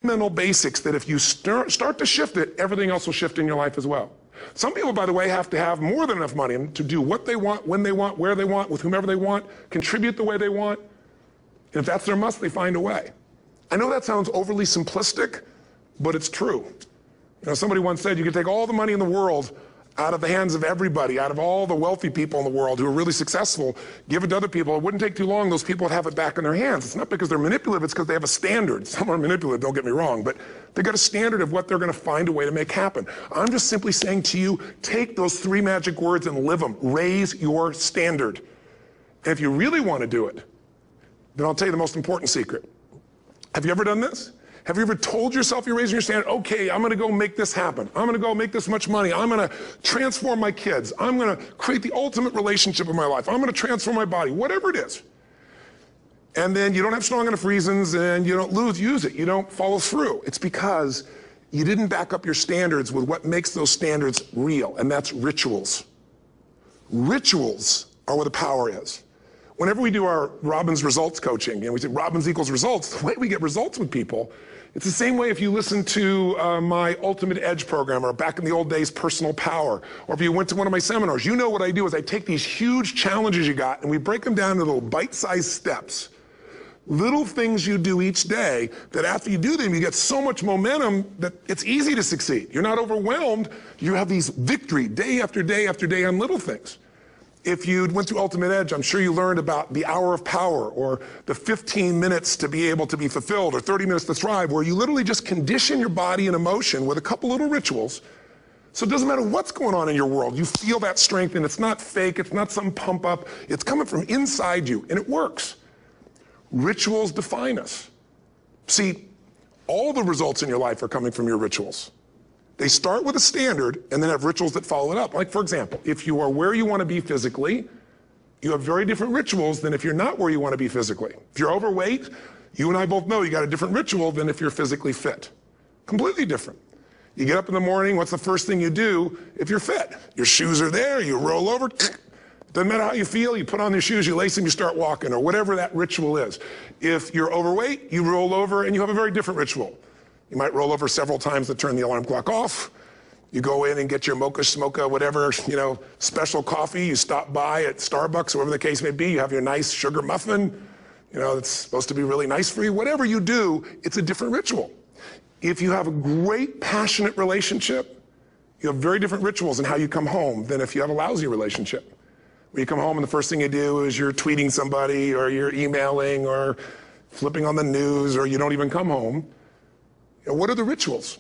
Mental basics that if you start to shift it, everything else will shift in your life as well. Some people, by the way, have to have more than enough money to do what they want, when they want, where they want, with whomever they want, contribute the way they want. And if that's their must, they find a way. I know that sounds overly simplistic, but it's true. You know, somebody once said you could take all the money in the world out of the hands of everybody, out of all the wealthy people in the world who are really successful, give it to other people. It wouldn't take too long. Those people would have it back in their hands. It's not because they're manipulative. It's because they have a standard. Some are manipulative, don't get me wrong, but they've got a standard of what they're going to find a way to make happen. I'm just simply saying to you, take those 3 magic words and live them. Raise your standard. And if you really want to do it, then I'll tell you the most important secret. Have you ever done this? Have you ever told yourself you're raising your standard? Okay, I'm going to go make this happen. I'm going to go make this much money. I'm going to transform my kids. I'm going to create the ultimate relationship in my life. I'm going to transform my body, whatever it is. And then you don't have strong enough reasons and you don't use it. You don't follow through. It's because you didn't back up your standards with what makes those standards real, and that's rituals. Rituals are where the power is. Whenever we do our Robbins results coaching, and we say Robbins equals results, the way we get results with people, it's the same way if you listen to my Ultimate Edge program, or back in the old days, Personal Power, or if you went to one of my seminars. You know what I do is I take these huge challenges you got and we break them down into little bite-sized steps. Little things you do each day that after you do them, you get so much momentum that it's easy to succeed. You're not overwhelmed. You have these victory day after day after day on little things. If you went through Ultimate Edge, I'm sure you learned about the hour of power, or the 15 minutes to be able to be fulfilled, or 30 minutes to thrive, where you literally just condition your body and emotion with a couple little rituals. So it doesn't matter what's going on in your world. You feel that strength, and it's not fake. It's not some pump up. It's coming from inside you, and it works. Rituals define us. See, all the results in your life are coming from your rituals. They start with a standard and then have rituals that follow it up. Like, for example, if you are where you want to be physically, you have very different rituals than if you're not where you want to be physically. If you're overweight, you and I both know you got a different ritual than if you're physically fit. Completely different. You get up in the morning, what's the first thing you do if you're fit? Your shoes are there, you roll over, doesn't matter how you feel, you put on your shoes, you lace them, you start walking, or whatever that ritual is. If you're overweight, you roll over and you have a very different ritual. You might roll over several times to turn the alarm clock off. You go in and get your mocha, smocha, whatever, special coffee. You stop by at Starbucks, or whatever the case may be. You have your nice sugar muffin. It's supposed to be really nice for you. Whatever you do, it's a different ritual. If you have a great, passionate relationship, you have very different rituals in how you come home than if you have a lousy relationship. When you come home and the first thing you do is you're tweeting somebody, or you're emailing, or flipping on the news, or you don't even come home. What are the rituals?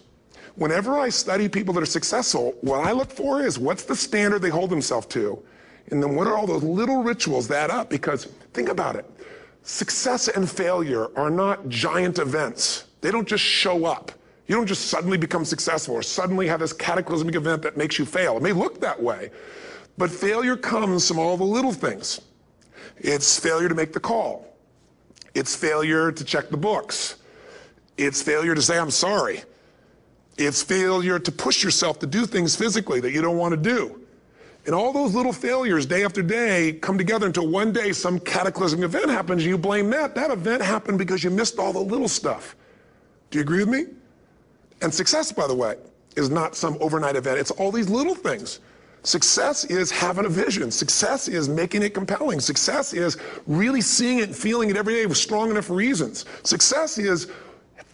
Whenever I study people that are successful, what I look for is what's the standard they hold themselves to, and then what are all those little rituals that add up? Because think about it. Success and failure are not giant events. They don't just show up. You don't just suddenly become successful or suddenly have this cataclysmic event that makes you fail. It may look that way, but failure comes from all the little things. It's failure to make the call. It's failure to check the books. It's failure to say, I'm sorry. It's failure to push yourself to do things physically that you don't want to do. And all those little failures day after day come together until one day some cataclysmic event happens and you blame that. That event happened because you missed all the little stuff. Do you agree with me? And success, by the way, is not some overnight event. It's all these little things. Success is having a vision. Success is making it compelling. Success is really seeing it and feeling it every day with strong enough reasons. Success is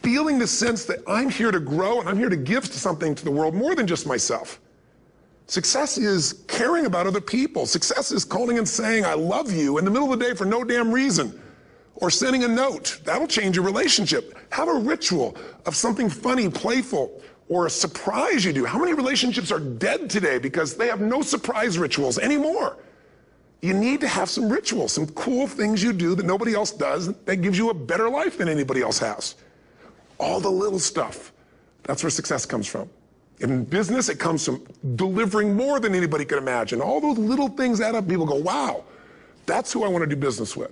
feeling the sense that I'm here to grow and I'm here to give something to the world more than just myself. Success is caring about other people. Success is calling and saying, I love you in the middle of the day for no damn reason. Or sending a note. That'll change your relationship. Have a ritual of something funny, playful, or a surprise you do. How many relationships are dead today because they have no surprise rituals anymore? You need to have some rituals, some cool things you do that nobody else does that gives you a better life than anybody else has. All the little stuff. That's where success comes from. In business, it comes from delivering more than anybody could imagine. All those little things add up. People go, wow, that's who I want to do business with.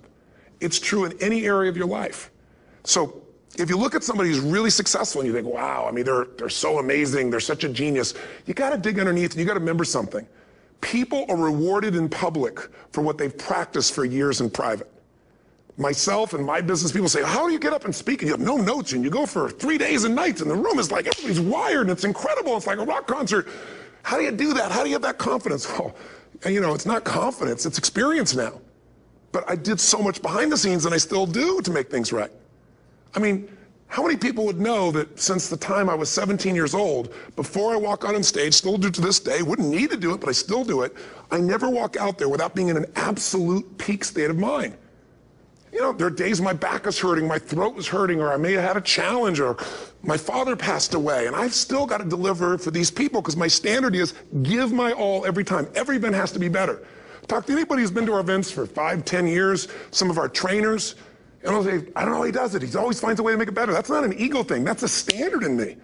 It's true in any area of your life. So if you look at somebody who's really successful and you think, wow, they're so amazing, they're such a genius, you got to dig underneath and you got to remember something. People are rewarded in public for what they've practiced for years in private. Myself and my business people say, how do you get up and speak? And you have no notes and you go for 3 days and nights and the room is like, everybody's wired and it's incredible. It's like a rock concert. How do you do that? How do you have that confidence? Oh, and it's not confidence, it's experience now. But I did so much behind the scenes and I still do to make things right. I mean, how many people would know that since the time I was 17 years old, before I walk out on stage, still do to this day, wouldn't need to do it, but I still do it, I never walk out there without being in an absolute peak state of mind. There are days my back is hurting, my throat was hurting, or I may have had a challenge, or my father passed away, and I've still got to deliver for these people because my standard is give my all every time. Every event has to be better. Talk to anybody who's been to our events for 5, 10 years, some of our trainers, and I'll say, I don't know how he does it. He always finds a way to make it better. That's not an ego thing. That's a standard in me.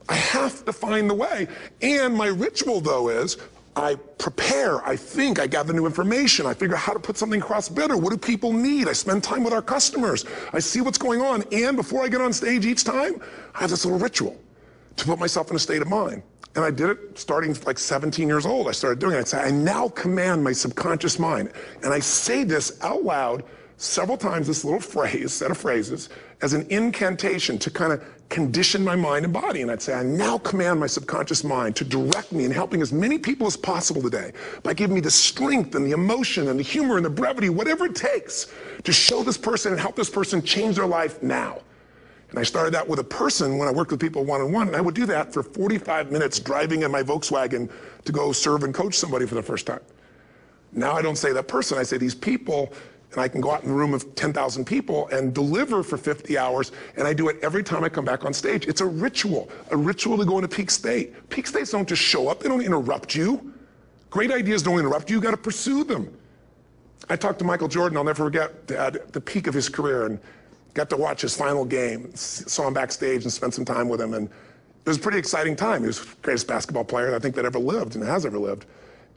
I have to find the way. And my ritual, though, is I prepare, I think, I gather new information, I figure out how to put something across better. What do people need? I spend time with our customers. I see what's going on. And before I get on stage each time, I have this little ritual to put myself in a state of mind. And I did it starting like 17 years old. I started doing it. I'd say, I now command my subconscious mind. And I say this out loud several times, this little phrase, set of phrases, as an incantation to kind of condition my mind and body. And I'd say, I now command my subconscious mind to direct me in helping as many people as possible today by giving me the strength and the emotion and the humor and the brevity, whatever it takes to show this person and help this person change their life now. And I started that with a person when I worked with people one-on-one, and I would do that for 45 minutes driving in my Volkswagen to go serve and coach somebody for the first time. Now I don't say that person, I say these people, and I can go out in a room of 10,000 people and deliver for 50 hours, and I do it every time I come back on stage. It's a ritual to go into peak state. Peak states don't just show up, they don't interrupt you. Great ideas don't interrupt you, you gotta pursue them. I talked to Michael Jordan, I'll never forget, at the peak of his career, and got to watch his final game, saw him backstage and spent some time with him, and it was a pretty exciting time. He was the greatest basketball player I think that ever lived and has ever lived.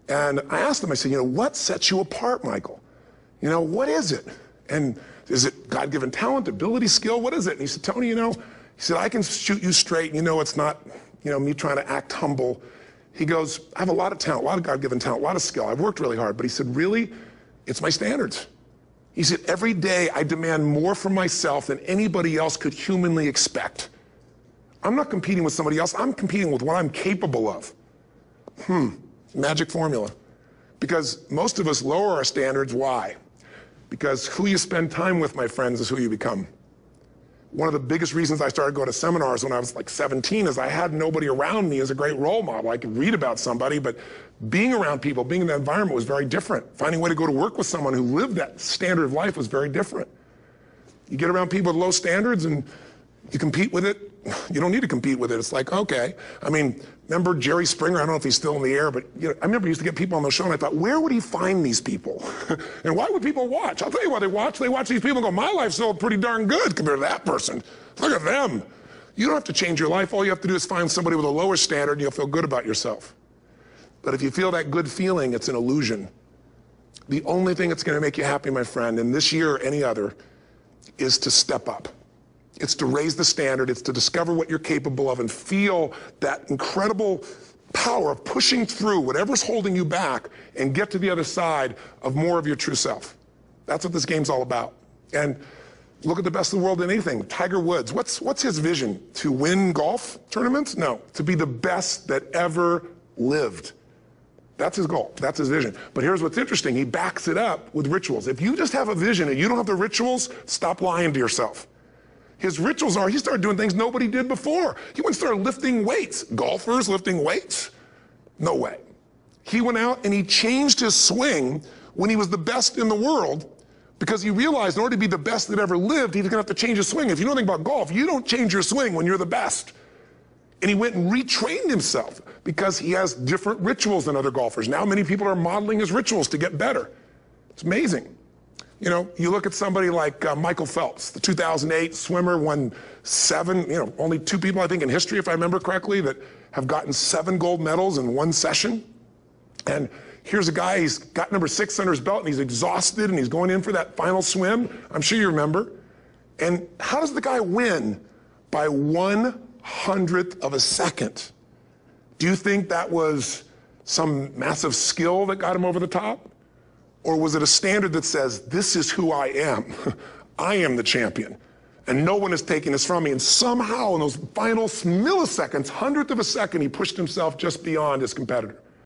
And I asked him, I said, what sets you apart, Michael? What is it? And is it God-given talent, ability, skill? What is it? And he said, Tony, he said, I can shoot you straight. It's not, me trying to act humble. He goes, I have a lot of talent, a lot of God-given talent, a lot of skill. I've worked really hard. But he said, really, it's my standards. He said, every day I demand more from myself than anybody else could humanly expect. I'm not competing with somebody else. I'm competing with what I'm capable of. Magic formula. Because most of us lower our standards. Why? Because who you spend time with, my friends, is who you become. One of the biggest reasons I started going to seminars when I was like 17 is I had nobody around me as a great role model. I could read about somebody, but being around people, being in that environment was very different. Finding a way to go to work with someone who lived that standard of life was very different. You get around people with low standards and you compete with it. You don't need to compete with it. It's like, okay. Remember Jerry Springer? I don't know if he's still in the air, but I remember he used to get people on the show and I thought, where would he find these people? And why would people watch? I'll tell you why they watch. They watch these people and go, my life's still pretty darn good compared to that person. Look at them. You don't have to change your life. All you have to do is find somebody with a lower standard and you'll feel good about yourself. But if you feel that good feeling, it's an illusion. The only thing that's going to make you happy, my friend, and this year or any other, is to step up. It's to raise the standard. It's to discover what you're capable of and feel that incredible power of pushing through whatever's holding you back and get to the other side of more of your true self. That's what this game's all about. And look at the best in the world in anything. Tiger Woods, what's his vision? To win golf tournaments? No, to be the best that ever lived. That's his goal. That's his vision. But here's what's interesting. He backs it up with rituals. If you just have a vision and you don't have the rituals, stop lying to yourself. His rituals are, he started doing things nobody did before. He went and started lifting weights. Golfers lifting weights? No way. He went out and he changed his swing when he was the best in the world because he realized in order to be the best that ever lived, he was going to have to change his swing. If you know anything about golf, you don't change your swing when you're the best. And he went and retrained himself because he has different rituals than other golfers. Now many people are modeling his rituals to get better. It's amazing. You look at somebody like Michael Phelps, the 2008 swimmer, won 7, only 2 people, I think, in history, if I remember correctly, that have gotten 7 gold medals in one session. And here's a guy, he's got number 6 under his belt, and he's exhausted, and he's going in for that final swim. I'm sure you remember. And how does the guy win? By 1/100th of a second. Do you think that was some massive skill that got him over the top? Or was it a standard that says, this is who I am? I am the champion. And no one is taking this from me. And somehow in those final milliseconds, 100th of a second, he pushed himself just beyond his competitor.